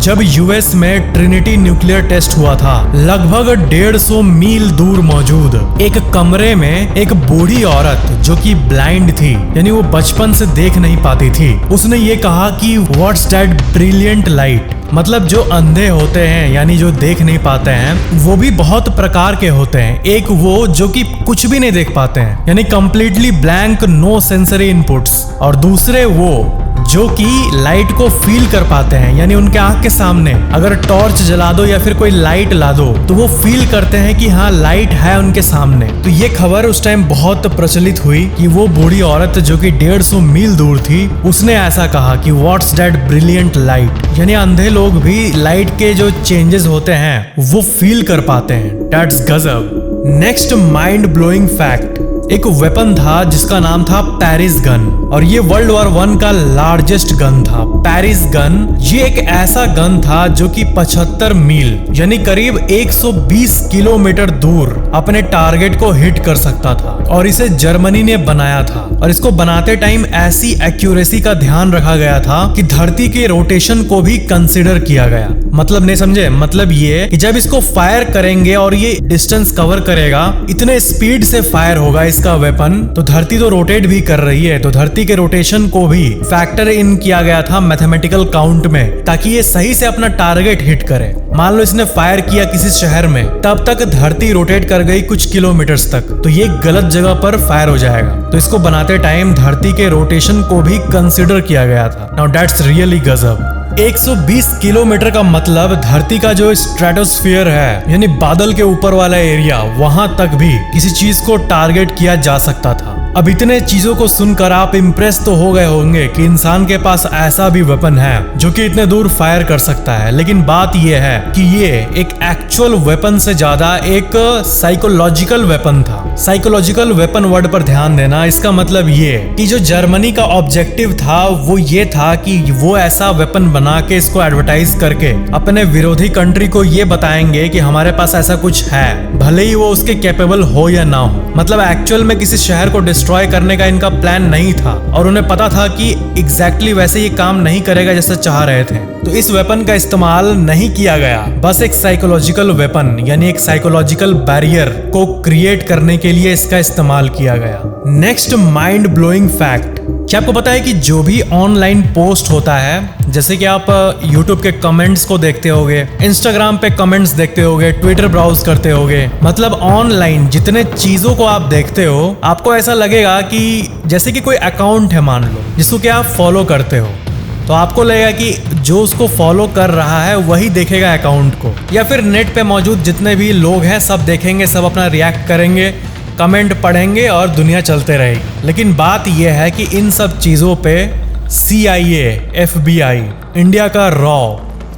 जब यूएस में Trinity nuclear test हुआ था, लगभग 150 मील दूर मौजूद एक कमरे में एक बूढ़ी औरत जो कि ब्लाइंड थी, यानी वो बचपन से देख नहीं पाती थी, उसने ये कहा कि व्हाट्स दैट ब्रिलियंट लाइट। मतलब जो अंधे होते हैं यानी जो देख नहीं पाते हैं वो भी बहुत प्रकार के होते हैं। एक वो जो कि कुछ भी नहीं देख पाते हैं यानी completely blank, no sensory inputs, और दूसरे वो जो कि लाइट को फील कर पाते हैं यानी उनके आंख के सामने अगर टॉर्च जला दो या फिर कोई लाइट ला दो तो वो फील करते हैं कि हाँ लाइट है उनके सामने। तो ये खबर उस टाइम बहुत प्रचलित हुई कि वो बूढ़ी औरत जो कि 150 मील दूर थी उसने ऐसा कहा कि व्हाट्स दैट ब्रिलियंट लाइट, यानी अंधे लोग भी लाइट के जो चेंजेस होते हैं वो फील कर पाते हैं। दैट्स गजब। नेक्स्ट माइंड ब्लोइंग फैक्ट, एक वेपन था जिसका नाम था पेरिस गन, और ये वर्ल्ड वॉर 1 का लार्जेस्ट गन था। पेरिस गन ये एक ऐसा गन था जो कि 75 मील यानी करीब 120 किलोमीटर दूर अपने टारगेट को हिट कर सकता था, और इसे जर्मनी ने बनाया था। और इसको बनाते टाइम ऐसी एक्यूरेसी का ध्यान रखा गया था कि धरती के रोटेशन को भी कंसिडर किया गया। मतलब नहीं समझे, मतलब ये कि जब इसको फायर करेंगे और ये डिस्टेंस कवर करेगा, इतने स्पीड से फायर होगा इसका वेपन, तो धरती तो रोटेट भी कर रही है, तो धरती के रोटेशन को भी फैक्टर इन किया गया था मैथमेटिकल काउंट में, ताकि ये सही से अपना टारगेट हिट करे। मान लो इसने फायर किया किसी शहर में, तब तक धरती रोटेट कर गई कुछ किलोमीटर्स तक, तो ये गलत जगह पर फायर हो जाएगा। तो इसको बनाते टाइम धरती के रोटेशन को भी कंसिडर किया गया था। नाउ दैट्स रियली गजब। 120 किलोमीटर का मतलब धरती का जो स्ट्रेटोस्फीयर है यानी बादल के ऊपर वाला एरिया, वहां तक भी किसी चीज को टारगेट किया जा सकता था। अब इतने चीजों को सुनकर आप इम्प्रेस तो हो गए होंगे कि इंसान के पास ऐसा भी वेपन है जो कि इतने दूर फायर कर सकता है, लेकिन बात यह है कि ये एक एक्चुअल वेपन से ज्यादा एक साइकोलॉजिकल वेपन था। साइकोलॉजिकल वेपन वर्ड पर ध्यान देना, इसका मतलब ये कि जो जर्मनी का ऑब्जेक्टिव था वो ये था कि वो ऐसा वेपन बना के इसको एडवर्टाइज करके अपने विरोधी कंट्री को ये बताएंगे कि हमारे पास ऐसा कुछ है, भले ही वो उसके कैपेबल हो या ना हो। मतलब एक्चुअल में किसी शहर को डिस्ट्रॉय करने का इनका प्लान नहीं था, और उन्हें पता था कि एग्जैक्टली वैसे ये काम नहीं करेगा जैसा चाह रहे थे। तो इस वेपन का इस्तेमाल नहीं किया गया, बस एक साइकोलॉजिकल वेपन यानी एक साइकोलॉजिकल बैरियर को क्रिएट करने के लिए इसका इस्तेमाल किया गया। नेक्स्ट माइंड ब्लोइंग फैक्ट, क्या आपको पता है कि जो भी ऑनलाइन पोस्ट होता है, जैसे कि आप YouTube के कमेंट्स को देखते होगे, Instagram पे कमेंट्स देखते होगे, ट्विटर ब्राउज करते होगे, मतलब ऑनलाइन जितने चीजों को आप देखते हो, आपको ऐसा लगेगा कि जैसे कि कोई अकाउंट है मान लो जिसको कि आप फॉलो करते हो, तो आपको लगेगा कि जो उसको फॉलो कर रहा है वही देखेगा अकाउंट को, या फिर नेट पे मौजूद जितने भी लोग हैं सब देखेंगे, सब अपना रिएक्ट करेंगे, कमेंट पढ़ेंगे और दुनिया चलते रहेगी। लेकिन बात यह है कि इन सब चीज़ों पे CIA, FBI, इंडिया का रॉ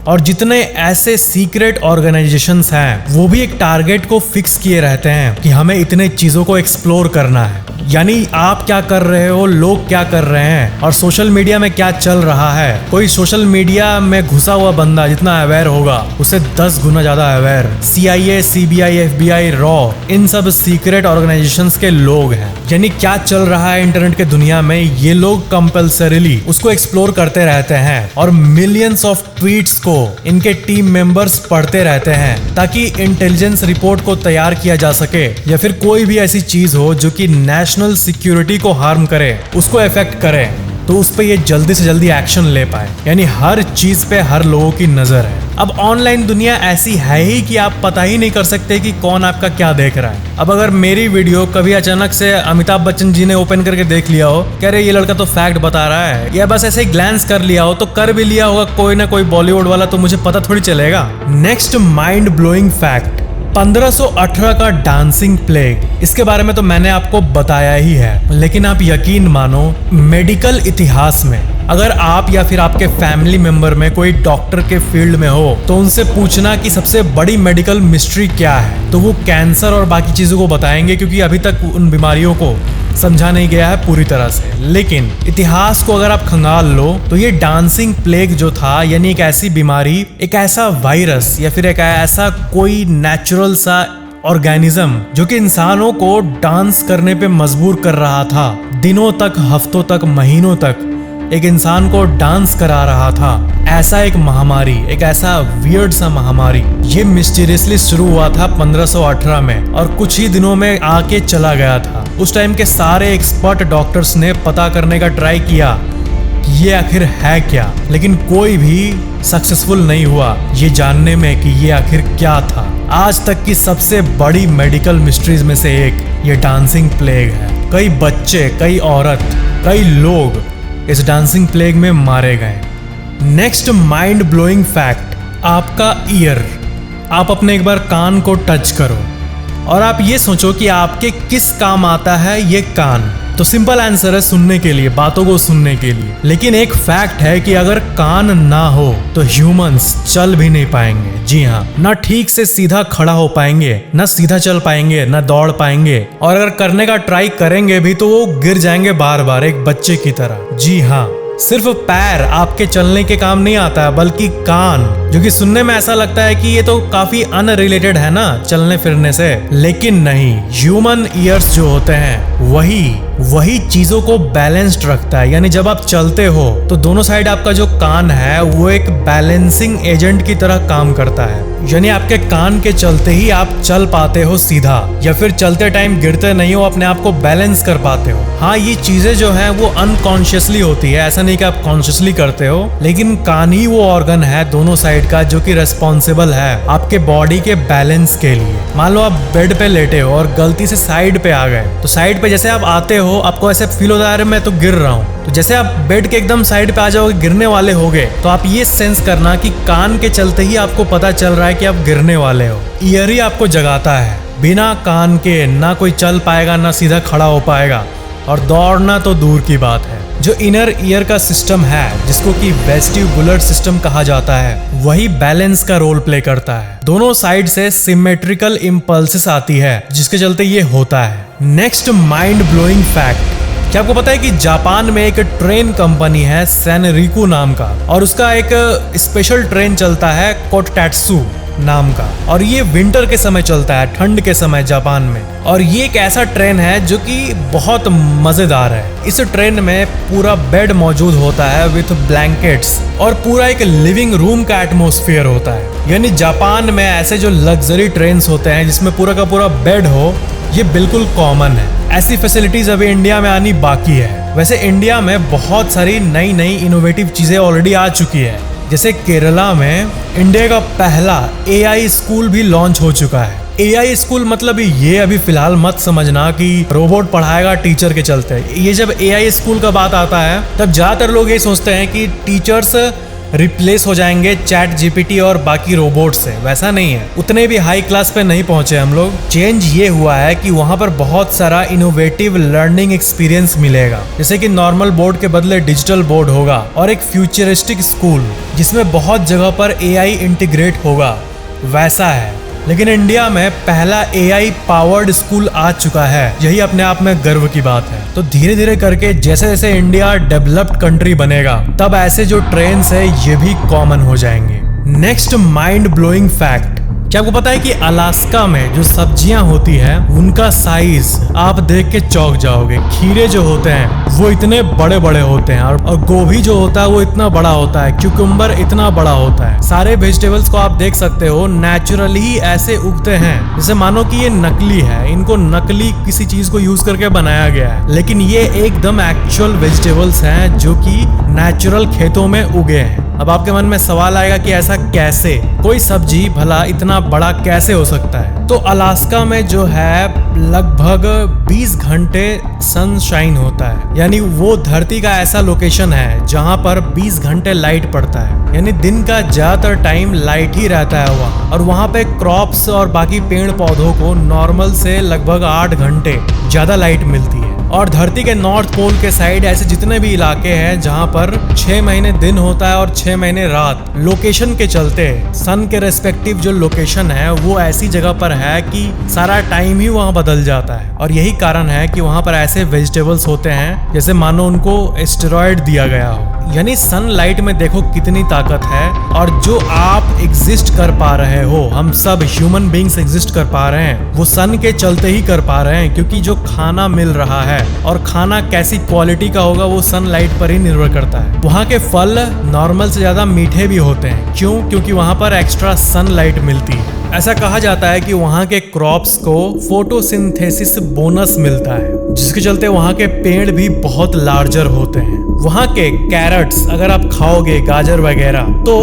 और जितने ऐसे सीक्रेट ऑर्गेनाइजेशंस हैं वो भी एक टारगेट को फिक्स किए रहते हैं कि हमें इतने चीज़ों को एक्सप्लोर करना है। यानी आप क्या कर रहे हो, लोग क्या कर रहे हैं, और सोशल मीडिया में क्या चल रहा है। कोई सोशल मीडिया में घुसा हुआ बंदा जितना अवेयर होगा उससे 10 गुना ज्यादा अवेयर CIA, CBI, FBI, रॉ, इन सब सीक्रेट ऑर्गेनाइजेशंस के लोग हैं। यानी क्या चल रहा है इंटरनेट के दुनिया में, ये लोग कंपल्सरीली उसको एक्सप्लोर करते रहते हैं, और मिलियंस ऑफ ट्वीट्स को इनके टीम मेंबर्स पढ़ते रहते हैं ताकि इंटेलिजेंस रिपोर्ट को तैयार किया जा सके, या फिर कोई भी ऐसी चीज हो जो कि नेशनल सिक्योरिटी को हार्म करे, उसको इफेक्ट करे, तो उस पे ये जल्दी से जल्दी एक्शन ले पाए। यानी हर चीज पे हर लोगों की नजर है। अब ऑनलाइन दुनिया ऐसी है ही कि आप पता ही नहीं कर सकते कि कौन आपका क्या देख रहा है। अब अगर मेरी वीडियो कभी अचानक से अमिताभ बच्चन जी ने ओपन करके देख लिया हो, कह रहे ये लड़का तो फैक्ट बता रहा है, या बस ऐसे ही ग्लैंस कर लिया हो, तो कर भी लिया होगा कोई ना कोई बॉलीवुड वाला, तो मुझे पता थोड़ी चलेगा। नेक्स्ट माइंड ब्लोइंग फैक्ट, 1518 का डांसिंग प्लेग, इसके बारे में तो मैंने आपको बताया ही है, लेकिन आप यकीन मानो मेडिकल इतिहास में अगर आप या फिर आपके फैमिली मेंबर में कोई डॉक्टर के फील्ड में हो तो उनसे पूछना कि सबसे बड़ी मेडिकल मिस्ट्री क्या है, तो वो कैंसर और बाकी चीजों को बताएंगे, क्योंकि अभी तक उन बीमारियों को समझा नहीं गया है पूरी तरह से। लेकिन इतिहास को अगर आप खंगाल लो तो ये डांसिंग प्लेग जो था, यानी एक ऐसी बीमारी, एक ऐसा वायरस या फिर एक ऐसा कोई नेचुरल सा ऑर्गेनिज्म जो कि इंसानों को डांस करने पे मजबूर कर रहा था, दिनों तक, हफ्तों तक, महीनों तक, एक इंसान को डांस करा रहा था। ऐसा एक महामारी, एक ऐसा वियर्ड सा महामारी, ये मिस्टीरियसली शुरू हुआ था 1518 में और कुछ ही दिनों में आके चला गया था। उस टाइम के सारे एक्सपर्ट डॉक्टर्स ने पता करने का ट्राई किया कि ये आखिर है क्या, लेकिन कोई भी सक्सेसफुल नहीं हुआ ये जानने में कि ये आखिर क्या था। आज तक की सबसे बड़ी मेडिकल मिस्ट्रीज में से एक ये डांसिंग प्लेग है। कई बच्चे, कई औरत, कई लोग इस डांसिंग प्लेग में मारे गए। नेक्स्ट माइंड ब्लोइंग फैक्ट, आपका ईयर। आप अपने एक बार कान को टच करो और आप ये सोचो कि आपके किस काम आता है ये कान। तो सिंपल आंसर है सुनने के लिए, बातों को सुनने के लिए। लेकिन एक फैक्ट है कि अगर कान ना हो तो ह्यूमंस चल भी नहीं पाएंगे। जी हाँ, ना ठीक से सीधा खड़ा हो पाएंगे, ना सीधा चल पाएंगे, ना दौड़ पाएंगे, और अगर करने का ट्राई करेंगे भी तो वो गिर जाएंगे बार बार एक बच्चे की तरह। जी हाँ, सिर्फ पैर आपके चलने के काम नहीं आता है, बल्कि कान, जो कि सुनने में ऐसा लगता है कि ये तो काफी अनरिलेटेड है ना चलने फिरने से, लेकिन नहीं। ह्यूमन ईयर्स जो होते हैं वही चीजों को बैलेंस्ड रखता है। यानी जब आप चलते हो तो दोनों साइड आपका जो कान है वो एक बैलेंसिंग एजेंट की तरह काम करता है। यानी आपके कान के चलते ही आप चल पाते हो सीधा, या फिर चलते टाइम गिरते नहीं हो, अपने आप को बैलेंस कर पाते हो। हाँ, ये चीजें जो है वो अनकॉन्शियसली होती है, ऐसा नहीं कि आप कॉन्शियसली करते हो, लेकिन कान ही वो ऑर्गन है दोनों साइड का जो कि रिस्पॉन्सिबल है आपके बॉडी के बैलेंस के लिए। मान लो आप बेड पे लेटे हो और गलती से साइड पे आ गए, तो साइड पे जैसे आप आते हो आपको ऐसे फील होता है अरे मैं तो गिर रहा हूँ। तो जैसे आप बेड के एकदम साइड पे आ जाओगे, गिरने वाले होगे, तो आप ये सेंस करना कि कान के चलते ही आपको पता चल रहा है कि आप गिरने वाले हो। ईयर ही आपको जगाता है। बिना कान के ना कोई चल पाएगा, ना सीधा खड़ा हो पाएगा, और दौड़ना तो दूर की बात है। जो इनर ईयर का सिस्टम है, जिसको कि वेस्टिबुलर सिस्टम कहा जाता है, वही बैलेंस का रोल प्ले करता है। दोनों साइड से सिमेट्रिकल इम्पल्सेस आती है, जिसके चलते ये होता है। नेक्स्ट माइंड ब्लोइंग फैक्ट, क्या आपको पता है कि जापान में एक ट्रेन कंपनी है सेनरिको नाम का, और उसका एक स्पेशल ट्रेन चलता है कोटैट्सू नाम का, और ये विंटर के समय चलता है, ठंड के समय जापान में। और ये एक ऐसा ट्रेन है जो कि बहुत मजेदार है। इस ट्रेन में पूरा बेड मौजूद होता है विथ ब्लैंकेट्स, और पूरा एक लिविंग रूम का एटमॉस्फेयर होता है। यानी जापान में ऐसे जो लग्जरी ट्रेन्स होते हैं जिसमें पूरा का पूरा बेड हो, ये बिल्कुल कॉमन है। ऐसी फैसिलिटीज अभी इंडिया में आनी बाकी है। वैसे इंडिया में बहुत सारी नई नई इनोवेटिव चीजें ऑलरेडी आ चुकी है। जैसे केरला में इंडिया का पहला AI स्कूल भी लॉन्च हो चुका है। AI स्कूल मतलब ये अभी फिलहाल मत समझना कि रोबोट पढ़ाएगा टीचर के चलते। ये जब AI स्कूल का बात आता है तब ज्यादातर लोग ये सोचते हैं कि टीचर्स रिप्लेस हो जाएंगे चैट GPT और बाकी रोबोट से। वैसा नहीं है, उतने भी हाई क्लास पे नहीं पहुंचे हम लोग। चेंज ये हुआ है कि वहां पर बहुत सारा इनोवेटिव लर्निंग एक्सपीरियंस मिलेगा, जैसे कि नॉर्मल बोर्ड के बदले डिजिटल बोर्ड होगा, और एक फ्यूचरिस्टिक स्कूल जिसमें बहुत जगह पर AI इंटीग्रेट होगा, वैसा है। लेकिन इंडिया में पहला AI पावर्ड स्कूल आ चुका है, यही अपने आप में गर्व की बात है। तो धीरे धीरे करके जैसे जैसे इंडिया डेवलप्ड कंट्री बनेगा, तब ऐसे जो ट्रेन्स है ये भी कॉमन हो जाएंगे। नेक्स्ट माइंड ब्लोइंग फैक्ट, क्या आपको पता है कि अलास्का में जो सब्जियां होती हैं उनका साइज आप देख के चौंक जाओगे। खीरे जो होते हैं वो इतने बड़े बड़े होते हैं, और गोभी जो होता है वो इतना बड़ा होता है, क्यूकम्बर इतना बड़ा होता है। सारे वेजिटेबल्स को आप देख सकते हो नेचुरली ऐसे उगते हैं जैसे मानो कि ये नकली है, इनको नकली किसी चीज को यूज करके बनाया गया है, लेकिन ये एकदम एक्चुअल वेजिटेबल्स हैं जो कि नेचुरल खेतों में उगे हैं। अब आपके मन में सवाल आएगा कि ऐसा कैसे, कोई सब्जी भला इतना बड़ा कैसे हो सकता है? तो अलास्का में जो है लगभग 20 घंटे सनशाइन होता है, यानी वो धरती का ऐसा लोकेशन है जहां पर 20 घंटे लाइट पड़ता है, यानी दिन का ज्यादातर टाइम लाइट ही रहता है वहाँ। और वहाँ पे क्रॉप्स और बाकी पेड़ पौधों को नॉर्मल से लगभग 8 घंटे ज्यादा लाइट मिलती है। और धरती के नॉर्थ पोल के साइड ऐसे जितने भी इलाके हैं जहां पर 6 महीने दिन होता है और 6 महीने रात, लोकेशन के चलते सन के रेस्पेक्टिव जो लोकेशन है वो ऐसी जगह पर है कि सारा टाइम ही वहां बदल जाता है। और यही कारण है कि वहां पर ऐसे वेजिटेबल्स होते हैं जैसे मानो उनको एस्टेरॉयड दिया गया हो। यानी सनलाइट में देखो कितनी ताकत है। और जो आप एग्जिस्ट कर पा रहे हो, हम सब ह्यूमन बींग्स एग्जिस्ट कर पा रहे हैं, वो सन के चलते ही कर पा रहे हैं। क्योंकि जो खाना मिल रहा है और खाना कैसी क्वालिटी का होगा वो सनलाइट पर ही निर्भर करता है। वहाँ के फल नॉर्मल से ज्यादा मीठे भी होते हैं। क्यों? क्योंकि वहाँ पर एक्स्ट्रा सनलाइट मिलती है। ऐसा कहा जाता है कि वहाँ के क्रॉप्स को फोटोसिंथेसिस बोनस मिलता है, जिसके चलते वहाँ के पेड़ भी बहुत लार्जर होते हैं। वहाँ के कैरेट्स अगर आप खाओगे, गाजर वगैरह, तो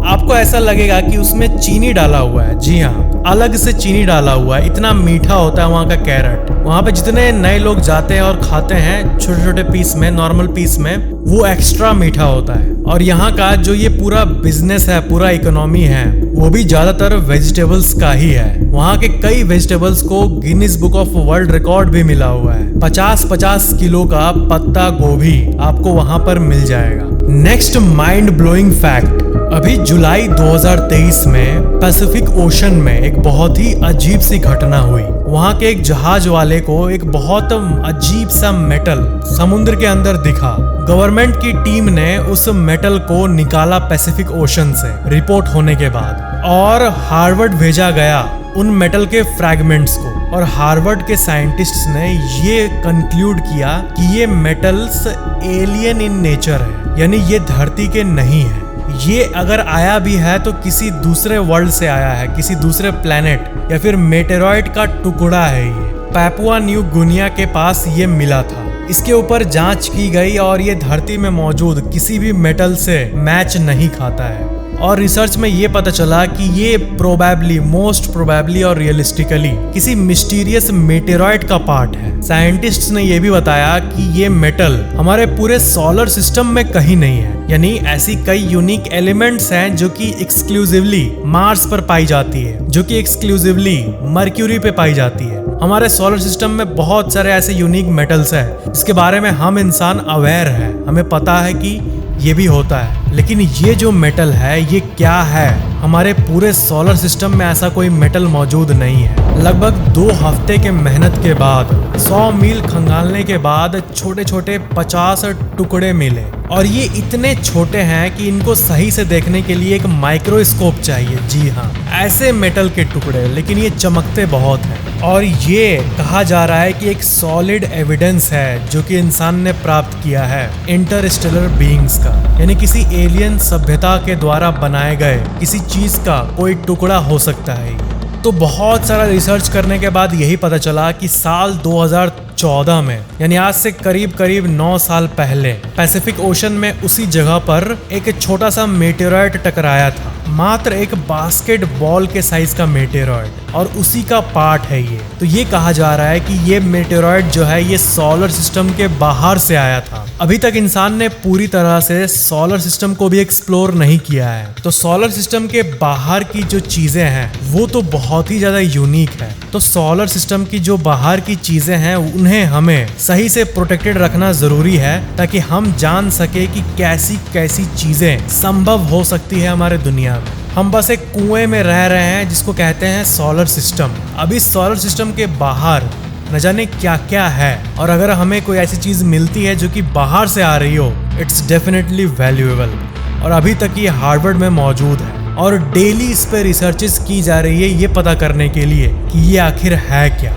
आपको ऐसा लगेगा कि उसमें चीनी डाला हुआ है। जी हाँ, अलग से चीनी डाला हुआ है। इतना मीठा होता है वहाँ का कैरेट। वहाँ पे जितने नए लोग जाते हैं और खाते हैं छोटे छोटे पीस में, नॉर्मल पीस में, वो एक्स्ट्रा मीठा होता है। और यहाँ का जो ये पूरा बिजनेस है, पूरा इकोनॉमी है, वो भी ज्यादातर वेजिटेबल्स का ही है। वहाँ के कई वेजिटेबल्स को Guinness book of world record भी मिला हुआ है। 50-50 किलो का पत्ता गोभी आपको वहाँ पर मिल जाएगा। नेक्स्ट माइंड ब्लोइंग फैक्ट, अभी जुलाई 2023 में पैसिफिक ओशन में एक बहुत ही अजीब सी घटना हुई। वहाँ के एक जहाज वाले को एक बहुत अजीब सा मेटल समुद्र के अंदर दिखा। गवर्नमेंट की टीम ने उस मेटल को निकाला पैसिफिक ओशन से रिपोर्ट होने के बाद, और हार्वर्ड भेजा गया उन मेटल के फ्रैगमेंट्स को। और हार्वर्ड के साइंटिस्ट्स ने ये कंक्लूड किया कि ये मेटल्स एलियन इन नेचर है, यानी ये धरती के नहीं है। ये अगर आया भी है तो किसी दूसरे वर्ल्ड से आया है, किसी दूसरे प्लेनेट या फिर मेटेरॉइड का टुकड़ा है। ये पैपुआ न्यू गिनिया के पास ये मिला था। इसके ऊपर जांच की गई और ये धरती में मौजूद किसी भी मेटल से मैच नहीं खाता है। और रिसर्च में ये पता चला कि ये प्रोबेबली, मोस्ट प्रोबेबली और रियलिस्टिकली किसी मिस्टीरियस मेटेरॉइड का पार्ट है। साइंटिस्ट्स ने ये भी बताया कि ये मेटल हमारे पूरे सोलर सिस्टम में कहीं नहीं है। यानी ऐसी कई यूनिक एलिमेंट्स हैं जो कि एक्सक्लूसिवली मार्स पर पाई जाती है, जो कि एक्सक्लूसिवली मर्क्यूरी पे पाई जाती है। हमारे सोलर सिस्टम में बहुत सारे ऐसे यूनिक मेटल्स हैं जिसके बारे में हम इंसान अवेयर है, हमें पता है कि ये भी होता है। लेकिन ये जो मेटल है ये क्या है? हमारे पूरे सोलर सिस्टम में ऐसा कोई मेटल मौजूद नहीं है। लगभग 2 हफ्ते के मेहनत के बाद, 100 मील खंगालने के बाद छोटे छोटे 50 टुकड़े मिले। और ये इतने छोटे हैं कि इनको सही से देखने के लिए एक माइक्रोस्कोप चाहिए। जी हाँ, ऐसे मेटल के टुकड़े, लेकिन ये चमकते बहुत हैं। और ये कहा जा रहा है कि एक सॉलिड एविडेंस है जो कि इंसान ने प्राप्त किया है इंटरस्टेलर बीइंग्स का, यानी किसी एलियन सभ्यता के द्वारा बनाए गए किसी चीज का कोई टुकड़ा हो सकता है। तो बहुत सारा रिसर्च करने के बाद यही पता चला कि साल 2014 में, यानी आज से करीब 9 साल पहले, पैसिफिक ओशन में उसी जगह पर एक छोटा सा मेटेरॉइड टकराया था। मात्र एक बास्केटबॉल के साइज का मेटेरॉइड, और उसी का पार्ट है ये। तो ये कहा जा रहा है कि ये मेटेरॉइड जो है ये सोलर सिस्टम के बाहर से आया था। अभी तक इंसान ने पूरी तरह से सोलर सिस्टम को भी एक्सप्लोर नहीं किया है। तो सोलर सिस्टम के बाहर की जो चीजें हैं वो तो बहुत ही ज्यादा यूनिक है। तो सोलर सिस्टम की जो बाहर की चीजें हैं उन्हें हमें सही से प्रोटेक्टेड रखना जरूरी है, ताकि हम जान सके कि कैसी कैसी चीजें संभव हो सकती है हमारे दुनिया में। हम बस एक कुएं में रह रहे हैं जिसको कहते हैं सोलर सिस्टम। अभी सोलर सिस्टम के बाहर न जाने क्या क्या है, और अगर हमें कोई ऐसी चीज मिलती है जो कि बाहर से आ रही हो, इट्स डेफिनेटली वैल्यूएबल। और अभी तक ये हार्वर्ड में मौजूद है और डेली इस पे रिसर्चेस की जा रही है ये पता करने के लिए कि ये आखिर है क्या।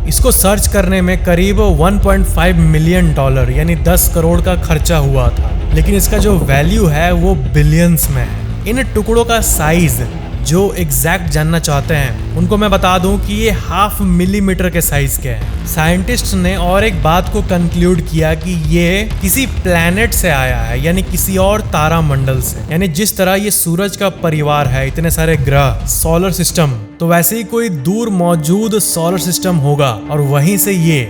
इसको सर्च करने में करीब $1.5 मिलियन यानी 10 करोड़ का खर्चा हुआ था, लेकिन इसका जो वैल्यू है वो बिलियंस में है। इन टुकड़ों का साइज जो एग्जैक्ट जानना चाहते हैं उनको मैं बता दूं कि ये 0.5 मिलीमीटर के साइज के हैं। साइंटिस्ट ने और एक बात को कंक्लूड किया कि ये किसी प्लैनेट से आया है, यानी किसी और तारा मंडल से। यानी जिस तरह ये सूरज का परिवार है, इतने सारे ग्रह, सोलर सिस्टम, तो वैसे ही कोई दूर मौजूद सोलर सिस्टम होगा और वहीं से ये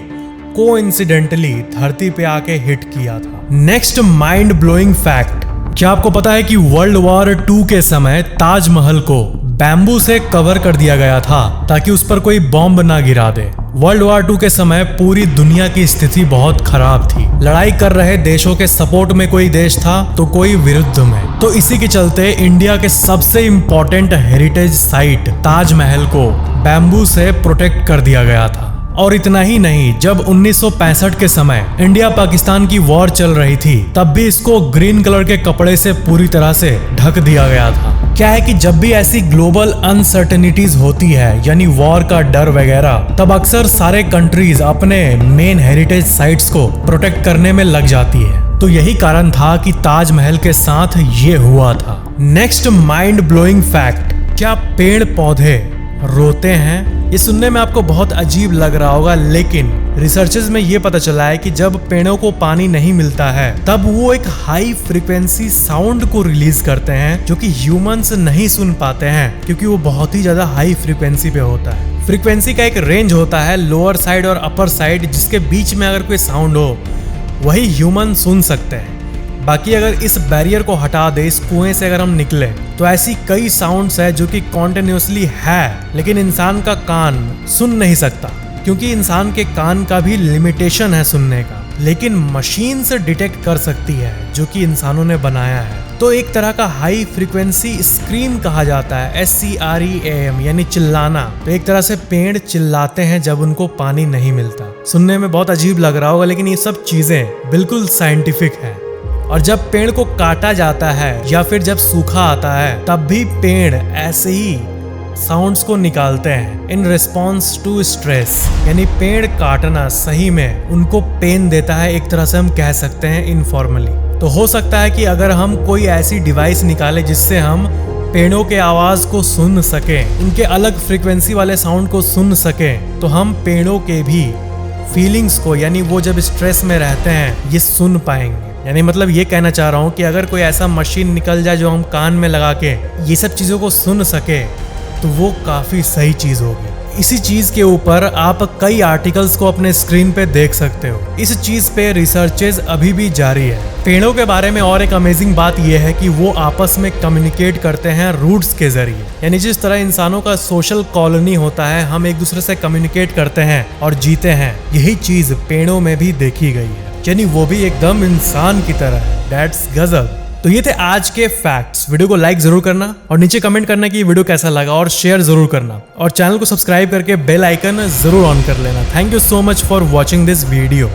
कोइंसिडेंटली धरती पे आके हिट किया था। नेक्स्ट माइंड ब्लोइंग फैक्ट, क्या आपको पता है कि वर्ल्ड वॉर 2 के समय ताजमहल को बैम्बू से कवर कर दिया गया था ताकि उस पर कोई बॉम्ब ना गिरा दे। वर्ल्ड वॉर 2 के समय पूरी दुनिया की स्थिति बहुत खराब थी। लड़ाई कर रहे देशों के सपोर्ट में कोई देश था तो कोई विरुद्ध में। तो इसी के चलते इंडिया के सबसे इम्पोर्टेंट हेरिटेज साइट ताजमहल को बैम्बू से प्रोटेक्ट कर दिया गया था। और इतना ही नहीं, जब 1965 के समय इंडिया पाकिस्तान की वॉर चल रही थी तब भी इसको ग्रीन कलर के कपड़े से पूरी तरह से ढक दिया गया था। क्या है कि जब भी ऐसी ग्लोबल अनसर्टेनिटीज होती है यानी वॉर का डर वगैरह, तब अक्सर सारे कंट्रीज अपने मेन हेरिटेज साइट्स को प्रोटेक्ट करने में लग जाती है। तो यही कारण था कि ताजमहल के साथ ये हुआ था। नेक्स्ट माइंड ब्लोइंग फैक्ट, क्या पेड़ पौधे रोते हैं? ये सुनने में आपको बहुत अजीब लग रहा होगा, लेकिन रिसर्चेस में ये पता चला है कि जब पेड़ों को पानी नहीं मिलता है तब वो एक हाई फ्रीक्वेंसी साउंड को रिलीज करते हैं जो कि ह्यूमंस नहीं सुन पाते हैं क्योंकि वो बहुत ही ज्यादा हाई फ्रीक्वेंसी पे होता है। फ्रीक्वेंसी का एक रेंज होता है लोअर साइड और अपर साइड, जिसके बीच में अगर कोई साउंड हो वही ह्यूमन सुन सकते हैं। बाकी अगर इस बैरियर को हटा दे, इस कुएं से अगर हम निकले तो ऐसी कई साउंड्स है जो कि कॉन्टिन्यूसली है लेकिन इंसान का कान सुन नहीं सकता, क्योंकि इंसान के कान का भी लिमिटेशन है सुनने का, लेकिन मशीन से डिटेक्ट कर सकती है जो कि इंसानों ने बनाया है। तो एक तरह का हाई फ्रीक्वेंसी स्क्रीम कहा जाता है, SCREAM यानी चिल्लाना। तो एक तरह से पेड़ चिल्लाते हैं जब उनको पानी नहीं मिलता। सुनने में बहुत अजीब लग रहा होगा लेकिन ये सब चीजें बिल्कुल साइंटिफिक है। और जब पेड़ को काटा जाता है या फिर जब सूखा आता है तब भी पेड़ ऐसे ही साउंड्स को निकालते हैं इन रिस्पॉन्स टू स्ट्रेस। यानी पेड़ काटना सही में उनको पेन देता है, एक तरह से हम कह सकते हैं इनफॉर्मली। तो हो सकता है कि अगर हम कोई ऐसी डिवाइस निकालें जिससे हम पेड़ों के आवाज को सुन सके, इनके अलग फ्रीक्वेंसी वाले साउंड को सुन सके, तो हम पेड़ों के भी फीलिंग्स को, यानी वो जब स्ट्रेस में रहते हैं, ये सुन पाएंगे। यानी मतलब ये कहना चाह रहा हूँ कि अगर कोई ऐसा मशीन निकल जाए जो हम कान में लगा के ये सब चीज़ों को सुन सके तो वो काफ़ी सही चीज़ होगी। इसी चीज़ के ऊपर आप कई आर्टिकल्स को अपने स्क्रीन पे देख सकते हो। इस चीज़ पे रिसर्चेज अभी भी जारी है। पेड़ों के बारे में और एक अमेजिंग बात यह है कि वो आपस में कम्युनिकेट करते हैं रूट्स के जरिए। यानी जिस तरह इंसानों का सोशल कॉलोनी होता है, हम एक दूसरे से कम्युनिकेट करते हैं और जीते हैं, यही चीज़ पेड़ों में भी देखी गई है। यानी वो भी एकदम इंसान की तरह है। दैट्स गजब। तो ये थे आज के फैक्ट्स। वीडियो को लाइक जरूर करना और नीचे कमेंट करना कि ये वीडियो कैसा लगा और शेयर जरूर करना और चैनल को सब्सक्राइब करके बेल आइकन जरूर ऑन कर लेना। Thank you so much for watching this video.